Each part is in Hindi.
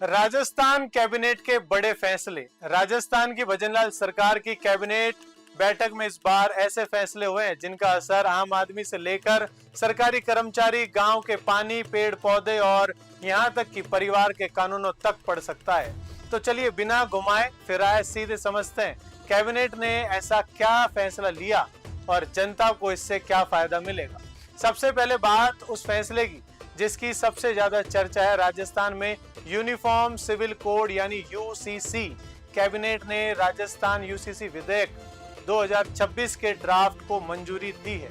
राजस्थान कैबिनेट के बड़े फैसले। राजस्थान की भजनलाल सरकार की कैबिनेट बैठक में इस बार ऐसे फैसले हुए हैं जिनका असर आम आदमी से लेकर सरकारी कर्मचारी, गांव के पानी, पेड़ पौधे और यहां तक कि परिवार के कानूनों तक पड़ सकता है। तो चलिए बिना घुमाए फिराए सीधे समझते हैं कैबिनेट ने ऐसा क्या फैसला लिया और जनता को इससे क्या फायदा मिलेगा। सबसे पहले बात उस फैसले की जिसकी सबसे ज्यादा चर्चा है। राजस्थान में यूनिफॉर्म सिविल कोड यानी यूसीसी, कैबिनेट ने राजस्थान यूसीसी विधेयक 2026 के ड्राफ्ट को मंजूरी दी है।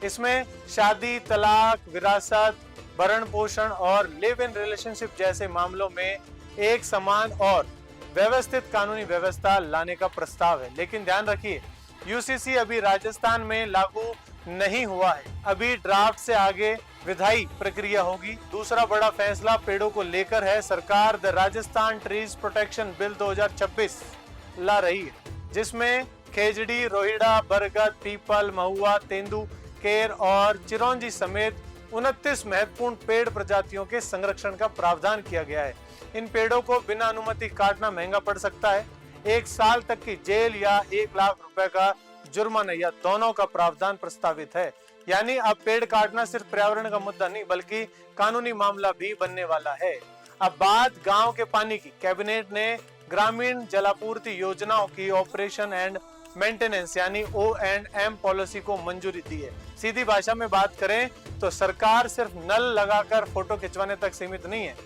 इसमें शादी, तलाक, विरासत, भरण पोषण और लिव इन रिलेशनशिप जैसे मामलों में एक समान और व्यवस्थित कानूनी व्यवस्था लाने का प्रस्ताव है। लेकिन ध्यान रखिए, यूसीसी अभी राजस्थान में लागू नहीं हुआ है। अभी ड्राफ्ट से आगे विधायी प्रक्रिया होगी। दूसरा बड़ा फैसला पेड़ों को लेकर है। सरकार the Rajasthan trees protection bill 2026 ला रही है, जिसमें खेजड़ी, रोहिड़ा, बरगद, पीपल, महुआ, तेंदू, केर और चिरौंजी समेत 29 महत्वपूर्ण पेड़ प्रजातियों के संरक्षण का प्रावधान किया गया है। इन पेड़ों को बिना अनुमति काटना महंगा पड़ सकता है। 1 साल तक की जेल या 1 लाख रुपए का जुर्माना या दोनों का प्रावधान प्रस्तावित है। यानी अब पेड़ काटना सिर्फ पर्यावरण का मुद्दा नहीं बल्कि कानूनी मामला भी बनने वाला है। अब बात गांव के पानी की। कैबिनेट ने ग्रामीण जलापूर्ति योजनाओं की ऑपरेशन एंड मेंटेनेंस यानी O&M पॉलिसी को मंजूरी दी है। सीधी भाषा में बात करें तो सरकार सिर्फ नल लगाकर फोटो खिंचवाने तक सीमित नहीं है,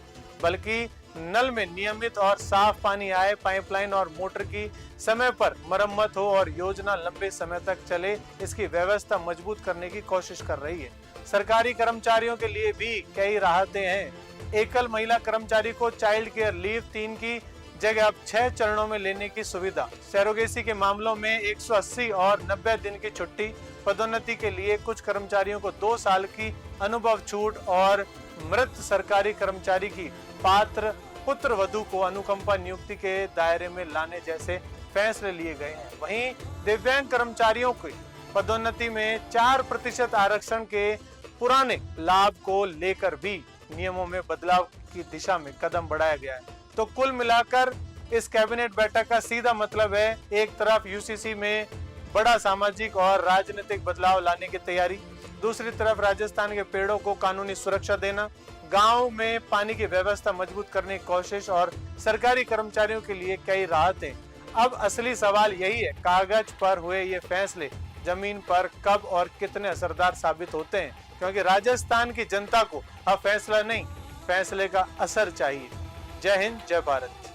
बल्कि नल में नियमित और साफ पानी आए, पाइपलाइन और मोटर की समय पर मरम्मत हो और योजना लंबे समय तक चले, इसकी व्यवस्था मजबूत करने की कोशिश कर रही है। सरकारी कर्मचारियों के लिए भी कई राहतें हैं। एकल महिला कर्मचारी को चाइल्ड केयर लीव 3 की जगह अब 6 चरणों में लेने की सुविधा। सरोगेसी के मामलों में 180 और 90 दिन की छुट्टी। पदोन्नति के लिए कुछ कर्मचारियों को 2 साल की अनुभव छूट और मृत सरकारी कर्मचारी की पात्र पुत्र वधू को अनुकंपा नियुक्ति के दायरे में लाने जैसे फैसले लिए गए हैं। वहीं दिव्यांग कर्मचारियों की पदोन्नति में 4% आरक्षण के पुराने लाभ को लेकर भी नियमों में बदलाव की दिशा में कदम बढ़ाया गया है। तो कुल मिलाकर इस कैबिनेट बैठक का सीधा मतलब है, एक तरफ यूसीसी में बड़ा सामाजिक और राजनीतिक बदलाव लाने की तैयारी, दूसरी तरफ राजस्थान के पेड़ों को कानूनी सुरक्षा देना, गांव में पानी की व्यवस्था मजबूत करने की कोशिश और सरकारी कर्मचारियों के लिए कई राहतें। अब असली सवाल यही है, कागज पर हुए ये फैसले जमीन पर कब और कितने असरदार साबित होते हैं, क्योंकि राजस्थान की जनता को अब फैसला नहीं, फैसले का असर चाहिए। जय हिंद, जय भारत।